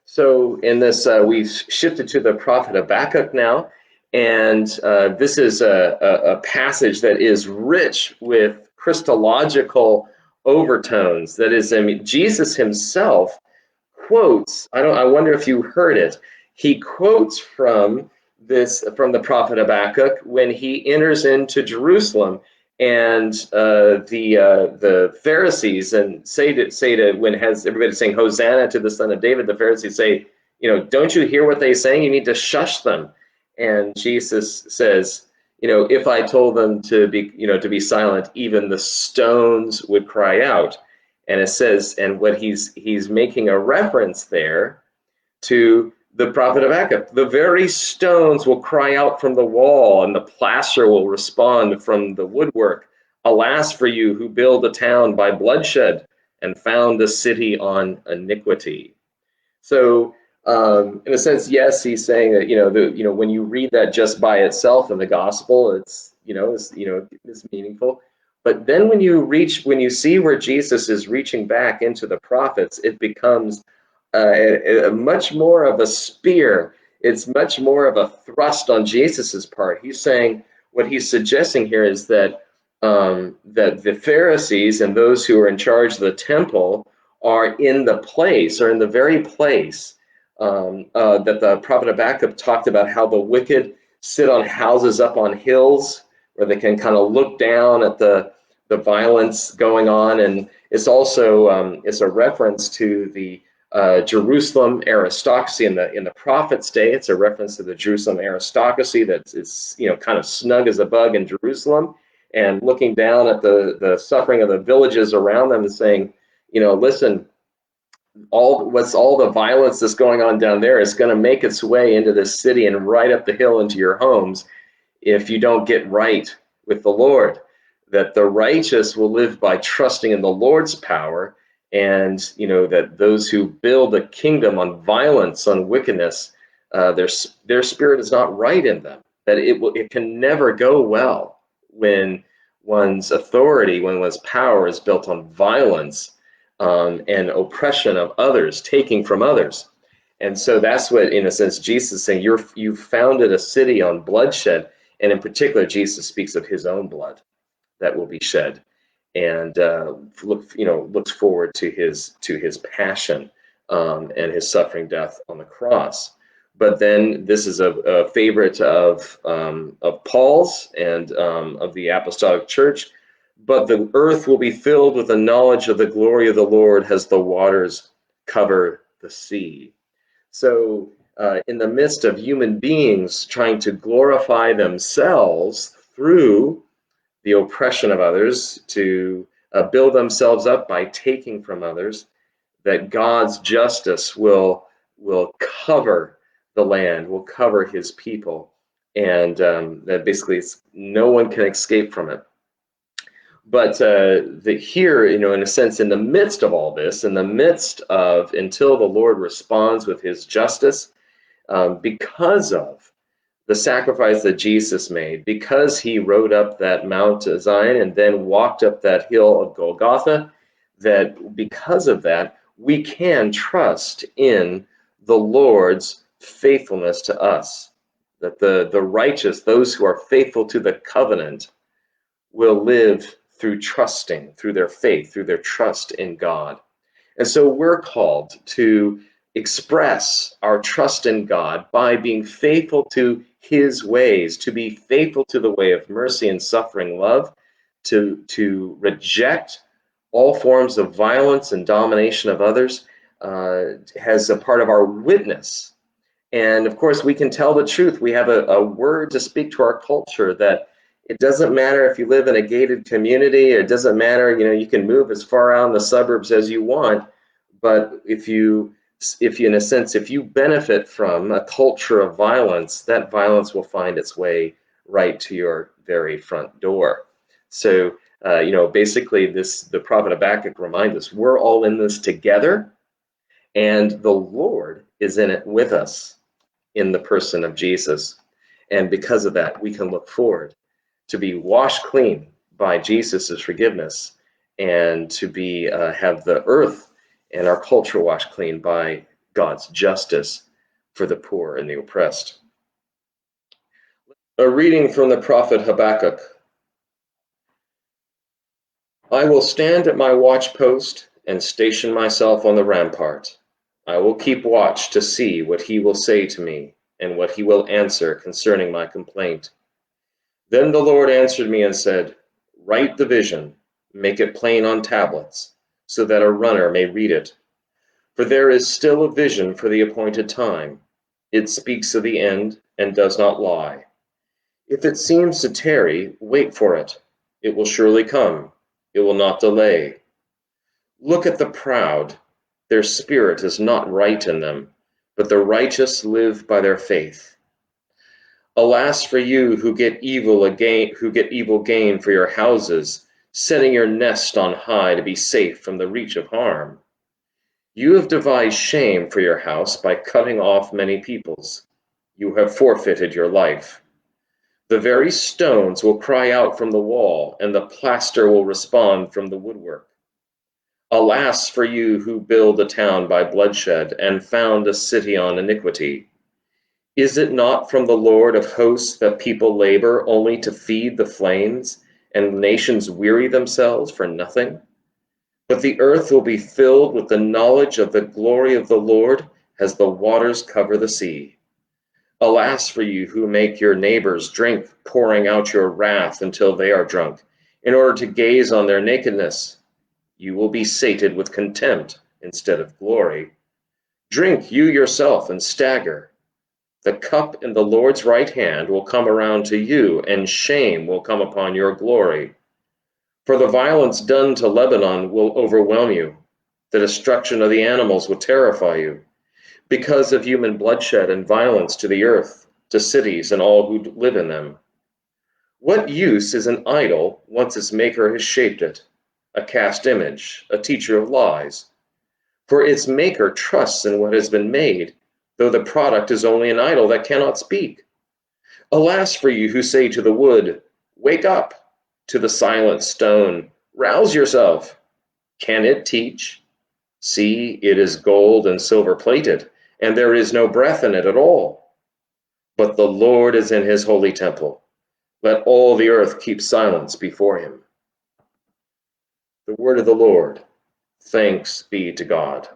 So in this, we've shifted to the prophet Habakkuk now, and this is a passage that is rich with Christological overtones. That is, I mean, Jesus himself quotes. I wonder if you heard it. He quotes from the prophet Habakkuk when he enters into Jerusalem, and the Pharisees and say to when has everybody saying Hosanna to the Son of David, the Pharisees say, don't you hear what they're saying? You need to shush them. And Jesus says, if I told them to be silent, even the stones would cry out. And it says, and what he's making a reference there to the prophet Habakkuk. The very stones will cry out from the wall, and the plaster will respond from the woodwork. Alas for you who build a town by bloodshed and found a city on iniquity. So, in a sense, yes, he's saying that when you read that just by itself in the gospel, it's meaningful. But then when you see where Jesus is reaching back into the prophets, it becomes much more of a spear. It's much more of a thrust on Jesus's part. He's saying what he's suggesting here is that that the Pharisees and those who are in charge of the temple are in the very place that the prophet Habakkuk talked about, how the wicked sit on houses up on hills where they can kind of look down at the violence going on. And it's also it's a reference to the Jerusalem aristocracy in the prophet's day. It's a reference to the Jerusalem aristocracy it's kind of snug as a bug in Jerusalem, and looking down at the suffering of the villages around them and saying, listen, all the violence that's going on down there is going to make its way into this city and right up the hill into your homes if you don't get right with the Lord. That the righteous will live by trusting in the Lord's power, and that those who build a kingdom on violence, on wickedness, their spirit is not right in them. That it can never go well when one's authority, when one's power is built on violence and oppression of others, taking from others. And so that's what, in a sense, Jesus is saying. You founded a city on bloodshed, and in particular, Jesus speaks of his own blood that will be shed, and looks forward to his passion and his suffering death on the cross. But then this is a favorite of Paul's and of the Apostolic Church. But the earth will be filled with the knowledge of the glory of the Lord as the waters cover the sea. So in the midst of human beings trying to glorify themselves through the oppression of others, to build themselves up by taking from others, that God's justice will cover the land, will cover his people, and that basically no one can escape from it. But here, in a sense, in the midst of all this, in the midst of, until the Lord responds with his justice, because of the sacrifice that Jesus made, because he rode up that Mount Zion and then walked up that hill of Golgotha, that because of that, we can trust in the Lord's faithfulness to us. That the righteous, those who are faithful to the covenant, will live through trusting, through their faith, through their trust in God. And so we're called to express our trust in God by being faithful to his ways, to be faithful to the way of mercy and suffering love, to reject all forms of violence and domination of others as a part of our witness. And of course, we can tell the truth. We have a word to speak to our culture, that it doesn't matter if you live in a gated community, or it doesn't matter, you can move as far out in the suburbs as you want. But if you in a sense, if you benefit from a culture of violence, that violence will find its way right to your very front door. So, basically the prophet Habakkuk reminds us, we're all in this together, and the Lord is in it with us in the person of Jesus. And because of that, we can look forward to be washed clean by Jesus's forgiveness, and to be have the earth and our culture washed clean by God's justice for the poor and the oppressed. A reading from the prophet Habakkuk. I will stand at my watch post and station myself on the rampart. I will keep watch to see what he will say to me and what he will answer concerning my complaint. Then the Lord answered me and said, write the vision, make it plain on tablets, so that a runner may read it. For there is still a vision for the appointed time. It speaks of the end and does not lie. If it seems to tarry, wait for it. It will surely come. It will not delay. Look at the proud. Their spirit is not right in them, but the righteous live by their faith. Alas for you who get evil gain for your houses, setting your nest on high to be safe from the reach of harm. You have devised shame for your house by cutting off many peoples. You have forfeited your life. The very stones will cry out from the wall, and the plaster will respond from the woodwork. Alas for you who build a town by bloodshed and found a city on iniquity. Is it not from the Lord of hosts that people labor only to feed the flames, and nations weary themselves for nothing? But the earth will be filled with the knowledge of the glory of the Lord as the waters cover the sea. Alas for you who make your neighbors drink, pouring out your wrath until they are drunk, in order to gaze on their nakedness. You will be sated with contempt instead of glory. Drink you yourself and stagger. The cup in the Lord's right hand will come around to you, and shame will come upon your glory. For the violence done to Lebanon will overwhelm you. The destruction of the animals will terrify you. Because of human bloodshed and violence to the earth, to cities and all who live in them. What use is an idol once its maker has shaped it? A cast image, a teacher of lies. For its maker trusts in what has been made, though the product is only an idol that cannot speak. Alas for you who say to the wood, wake up, to the silent stone, rouse yourself. Can it teach? See, it is gold and silver plated, and there is no breath in it at all. But the Lord is in his holy temple. Let all the earth keep silence before him. The word of the Lord. Thanks be to God.